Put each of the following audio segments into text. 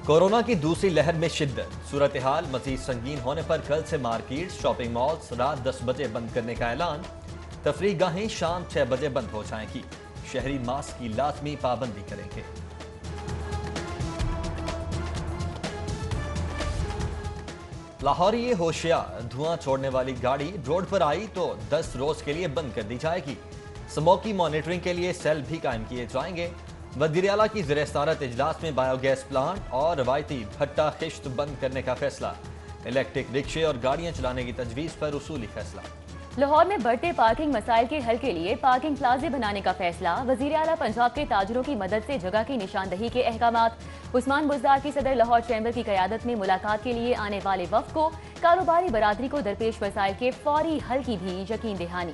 Corona کی دوسری لہر میں شدت، صورتحال مزید سنگین ہونے پر کل سے مارکیٹ، شاپنگ مالز رات 10 بجے بند کرنے کا اعلان، تفریح گاہیں شام 6 بجے بند ہو جائیں گی، شہری ماسک کی لازمی پابندی کریں گے۔ لاہوری ہوشیار، دھواں چھوڑنے والی گاڑی روڈ پر آئی تو 10 روز کے لیے بند کر دی جائے گی۔ اسموگ کی مانیٹرنگ کے لیے سیل بھی قائم کیے جائیں گے۔ وزیر اعلیٰ کی زیر صدارت اجلاس میں بایو گیس پلانٹ اور روایتی بھٹا خشت بند کرنے کا فیصلہ، الیکٹرک رکشے اور گاڑیاں چلانے کی تجویز پر اصولی فیصلہ۔ لاہور میں بڑھتے پارکنگ مسائل کے حل کے لیے پارکنگ پلازے بنانے کا فیصلہ، وزیر اعلیٰ پنجاب کے تاجروں کی مدد سے جگہ کی نشاندہی کے احکامات۔ عثمان بزدار کی صدر لاہور چیمبر کی قیادت میں ملاقات کے لیے آنے والے وفد کو کاروباری برادری کو درپیش مسائل کے فوری حل کی بھی یقین دہانی۔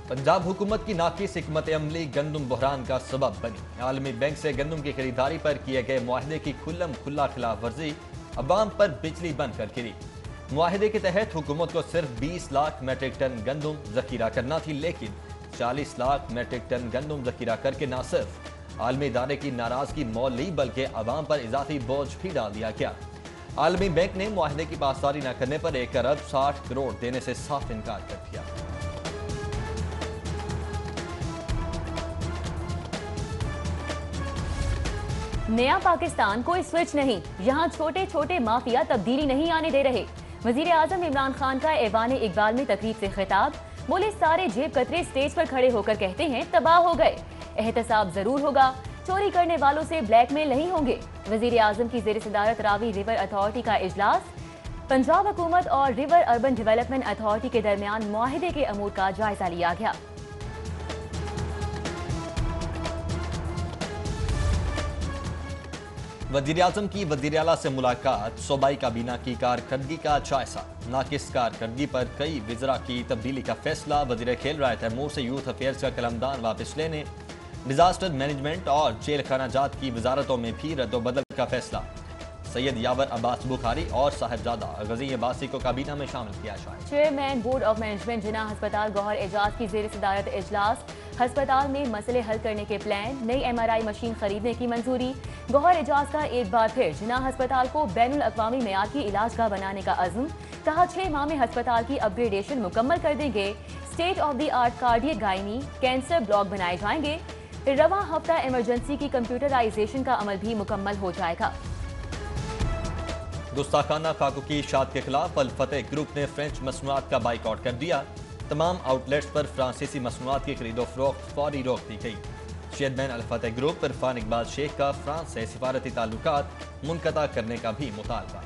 پنجاب حکومت کی ناقص حکمت عملی گندم بحران کا سبب بنی، عالمی بینک سے گندم کی خریداری پر کیے گئے معاہدے کی کھلم کھلا خلاف ورزی، عوام پر بجلی بند کر گری۔ معاہدے کے تحت حکومت کو صرف 20 لاکھ میٹرک ٹن گندم ذخیرہ کرنا تھی، لیکن 40 لاکھ میٹرک ٹن گندم ذخیرہ کر کے نہ صرف عالمی ادارے کی ناراضگی مول لی بلکہ عوام پر اضافی بوجھ بھی ڈال دیا گیا۔ عالمی بینک نے معاہدے کی پاسداری نہ کرنے پر 1 ارب 60 کروڑ دینے سے صاف انکار کر دیا۔ نیا پاکستان کوئی سوئچ نہیں، یہاں چھوٹے چھوٹے مافیا تبدیلی نہیں آنے دے رہے۔ وزیر اعظم عمران خان کا ایوان اقبال میں تقریب سے خطاب، بولے سارے جیب کترے سٹیج پر کھڑے ہو کر کہتے ہیں تباہ ہو گئے، احتساب ضرور ہوگا، چوری کرنے والوں سے بلیک میل نہیں ہوں گے۔ وزیر اعظم کی زیر صدارت راوی ریور اتھارٹی کا اجلاس، پنجاب حکومت اور ریور اربن ڈیولپمنٹ اتھارٹی کے درمیان معاہدے کے امور کا جائزہ لیا گیا۔ وزیر اعظم کی وزیر اعلیٰ سے ملاقات، صوبائی کابینہ کی کارکردگی کا جائزہ، ناقص کارکردگی پر کئی وزراء کی تبدیلی کا فیصلہ، وزیر کھیل رائے تیمور سے یوتھ افیئرز کا قلمدان واپس لینے، ڈیزاسٹر مینجمنٹ اور جیل خانہ جات کی وزارتوں میں بھی رد و بدل کا فیصلہ، سید یاور عباس بخاری اور صاحبزادہ غزی عباسی کو کابینہ میں شامل کیا جائے۔ چیئرمین بورڈ آف مینجمنٹ جناح ہسپتال گوہر اعجاز کی زیر صدارت اجلاس، ہسپتال میں مسئلے حل کرنے کے پلان، نئی MRI مشین خریدنے کی منظوری، گوہر اعجاز کا ایک بار پھر جناح ہسپتال کو بین الاقوامی معیار کی علاج گاہ بنانے کا عزم، کہا 6 ماہ میں ہسپتال کی اپ گریڈیشن مکمل کر دیں گے، state of the art cardiac گائنی cancer block بنائے جائیں گے، رواں ہفتہ ایمرجنسی کی کمپیوٹرائزیشن کا عمل بھی مکمل ہو جائے گا۔ گستاخانہ خاکوں کی اشاعت کے خلاف الفتح گروپ نے فرینچ مصنوعات کا بائیکاٹ کر دیا، تمام آؤٹ لیٹس پر فرانسیسی مصنوعات کی خرید و فروخت فوری روک دی گئی۔ چیئرمین الفتح گروپ عرفان اقبال شیخ کا فرانس سے سفارتی تعلقات منقطع کرنے کا بھی مطالبہ۔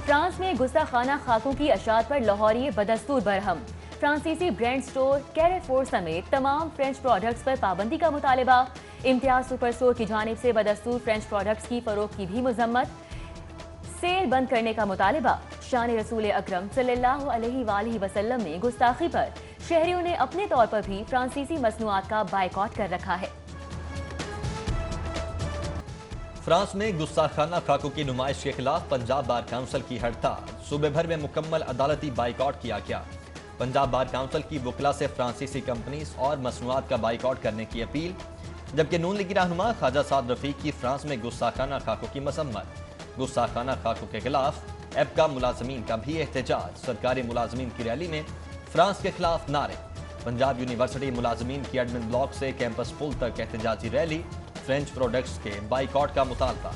فرانس میں گستاخانہ خاکوں کی اشاعت پر لاہوری بدستور برہم، فرانسیسی برانڈ سٹور کیریفور سمیت تمام فرینچ پروڈکٹس پر پابندی کا مطالبہ، امتیاز سپر سٹور کی جانب سے بدستور فرینچ پروڈکٹس کی فروخت کی بھی مذمت، سیل بند کرنے کا مطالبہ۔ شان رسول اکرم صلی اللہ علیہ وآلہ وسلم میں گستاخی پر شہریوں نے اپنے طور پر بھی فرانسیسی مصنوعات کا بائیکاٹ کر رکھا ہے۔ فرانس میں گستاخانہ خاکوں کی نمائش کے خلاف پنجاب بار کونسل کی ہڑتال، صوبے بھر میں مکمل عدالتی بائیکاٹ کیا گیا۔ پنجاب بار کونسل کی وکلاء سے فرانسیسی کمپنیز اور مصنوعات کا بائیکاٹ کرنے کی اپیل، جبکہ نون لیگی رہنما خواجہ سعد رفیق کی فرانس میں گستاخانہ خاکوں کی مذمت۔ گستاخانہ خاکوں کے خلاف ایپکا ملازمین کا بھی احتجاج، سرکاری ملازمین کی ریلی میں فرانس کے خلاف نعرے، پنجاب یونیورسٹی ملازمین کی ایڈمن بلاک سے کیمپس پل تک احتجاجی ریلی، فرینچ پروڈکٹس کے بائیکاٹ کا مطالبہ۔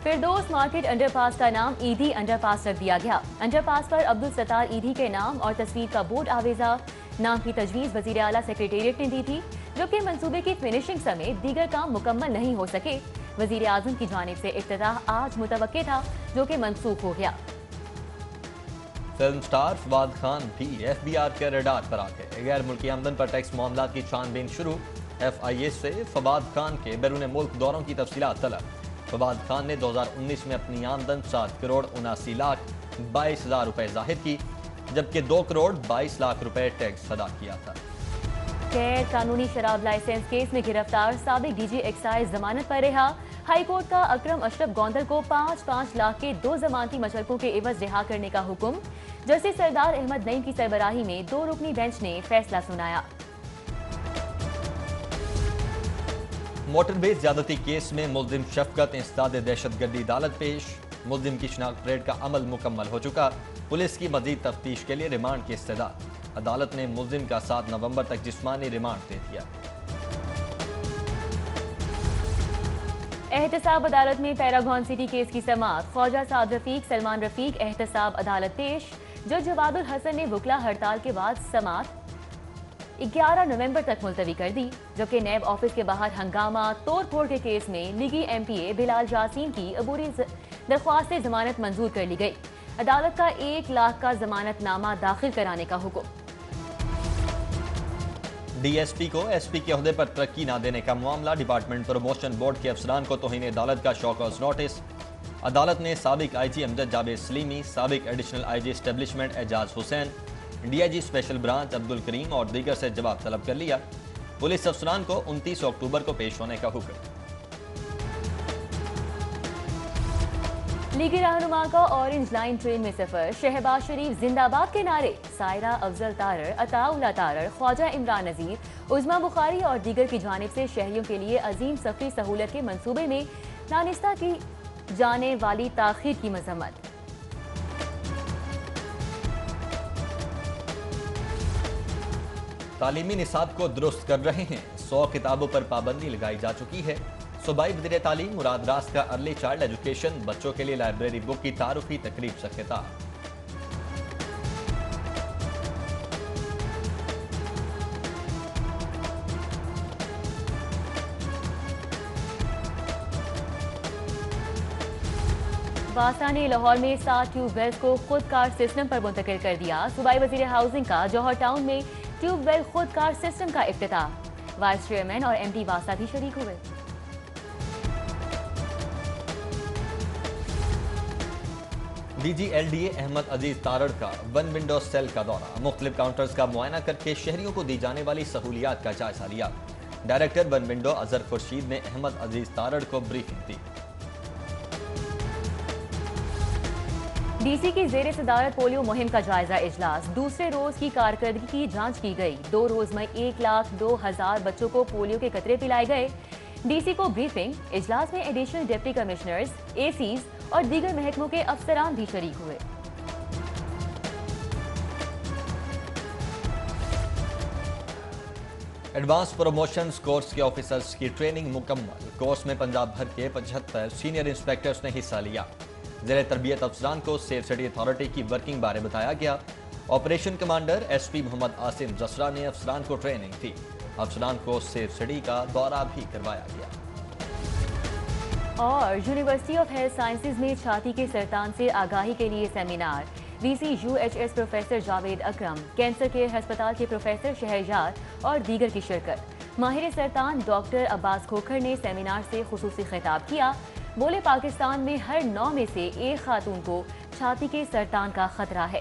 فردوس مارکیٹ انڈر پاس کا نام ایدھی انڈر پاس رکھ دیا گیا، انڈر پاس پر عبدالستار ایدھی کے نام اور تصویر کا بورڈ آویزہ، نام کی تجویز وزیر اعلیٰ سیکریٹریٹ نے دی تھی، جبکہ منصوبے کی فنشنگ سمیت دیگر کام مکمل نہیں ہو سکے۔ وزیر اعظم کی جانب سے افتتاح آج متوقع تھا، جو کہ منسوخ ہو گیا۔ فلم سٹار فواد خان بھی FBI کے ریڈار پر آ گئے، غیر ملکی آمدن پر ٹیکس معاملات کی چھان بین شروع، FIA سے فواد خان کے بیرون ملک دوروں کی تفصیلات طلب۔ فواد خان نے 2019 میں اپنی آمدن 7 کروڑ 79 لاکھ 22 ہزار روپے ظاہر کی، جبکہ 2 کروڑ 22 لاکھ روپے ٹیکس ادا کیا تھا۔ غیر قانونی شراب لائسنس کیس میں گرفتار سابق DG ایکسائز ضمانت پر رہا، ہائی کورٹ کا اکرم اشرف گوندل کو 5-5 لاکھ کے 2 ضمانتی مشرقوں کے عوض رہا کرنے کا حکم، جسٹس سردار احمد نعیم کی سربراہی میں 2 رکنی بینچ نے فیصلہ سنایا۔ موٹر وے زیادتی کیس میں ملزم شفقت انسداد دہشت گردی عدالت پیش، ملزم کی شناخت پریڈ کا عمل مکمل ہو چکا، پولیس کی مزید تفتیش کے لیے ریمانڈ کی استدعا، عدالت نے ملزم کا 7 نومبر تک جسمانی ریمانڈ دے دیا۔ احتساب عدالت میں پیراگون سٹی کیس کی سماعت، خواجہ سعد رفیق سلمان رفیق احتساب عدالت پیش، جج جواد الحسن نے وکلا ہڑتال کے بعد سماعت 11 نومبر تک ملتوی کر دی، جبکہ نیب آفس کے باہر ہنگامہ توڑ پھوڑ کے کیس میں نگی ایم پی اے بلال جاسین کی عبوری درخواست ضمانت منظور کر لی گئی، عدالت کا 1 لاکھ کا ضمانت نامہ داخل کرانے کا حکم۔ ڈی ایس پی کو ایس پی کے عہدے پر ترقی نہ دینے کا معاملہ، ڈپارٹمنٹ پروموشن بورڈ کے افسران کو توہین عدالت کا شو کاز نوٹس، عدالت نے سابق آئی جی امجد جاوید سلیمی، سابق additional I G establishment Ijaz Hussain, D I G special branch Abdul Karim اور دیگر سے جواب طلب کر لیا، پولیس افسران کو 29 اکتوبر کو پیش ہونے کا حکم۔ لیگی رہنما کا اورنج لائن ٹرین میں سفر، شہباز شریف زندہ باد کے نعرے، سائرہ افضل تارڑ، عطا اللہ تارڑ، خواجہ عمران نذیر، عظما بخاری اور دیگر کی جانب سے شہریوں کے لیے عظیم سفری سہولت کے منصوبے میں دانستہ کی جانے والی تاخیر کی مذمت۔ تعلیمی نصاب کو درست کر رہے ہیں، 100 کتابوں پر پابندی لگائی جا چکی ہے، صوبائی وزیر تعلیم مراد راست کا ارلی چائلڈ ایجوکیشن بچوں کے لیے لائبریری بک کی تعارفی تقریب سے خطاب۔ واسا نے لاہور میں 7 ٹیوب ویلز کو خود کار سسٹم پر منتقل کر دیا، صوبائی وزیر ہاؤسنگ کا جوہر ٹاؤن میں ٹیوب ویل خود کار سسٹم کا افتتاح، وائس چیئرمین اور ایم ڈی واسا بھی شریک ہوئے۔ D G L D A Ahmad Aziz Tarar کا ون ونڈو سیل کا دورہ، مختلف کاؤنٹرز کا معائنہ کر کے شہریوں کو دی جانے والی سہولیات کا جائزہ لیا، director one window Azhar Khurshid نے احمد عزیز تارڑ کو بریفنگ دی۔ ڈی سی کی زیر صدارت پولیو مہم کا جائزہ اجلاس، دوسرے روز کی کارکردگی کی جانچ کی گئی، 2 روز میں 1,02,000 بچوں کو پولیو کے قطرے پلائے گئے، ڈی سی کو بریفنگ، اجلاس میں ایڈیشنل ڈپٹی کمشنرز، اے سیز اور دیگر محکموں کے افسران بھی شریک ہوئے۔ ایڈوانس پروموشنز کورس کے آفیسرز کی ٹریننگ مکمل، کورس میں پنجاب بھر کے 75 سینئر انسپیکٹرز نے حصہ لیا، زیر تربیت افسران کو سیف سٹی اتھارٹی کی ورکنگ بارے بتایا گیا، operation commander S P Muhammad Asim زسرا نے افسران کو ٹریننگ دی، افسران کو سیف سٹی کا دورہ بھی کروایا گیا۔ اور یونیورسٹی آف ہیلتھ سائنسز میں چھاتی کے سرطان سے آگاہی کے لیے seminar, V C U H S professor Javed Akram, cancer care ہسپتال کے پروفیسر شہریار اور دیگر کی شرکت، ماہر سرطان ڈاکٹر عباس کھوکھر نے سیمینار سے خصوصی خطاب کیا، بولے پاکستان میں ہر 9 میں سے 1 خاتون کو چھاتی کے سرطان کا خطرہ ہے۔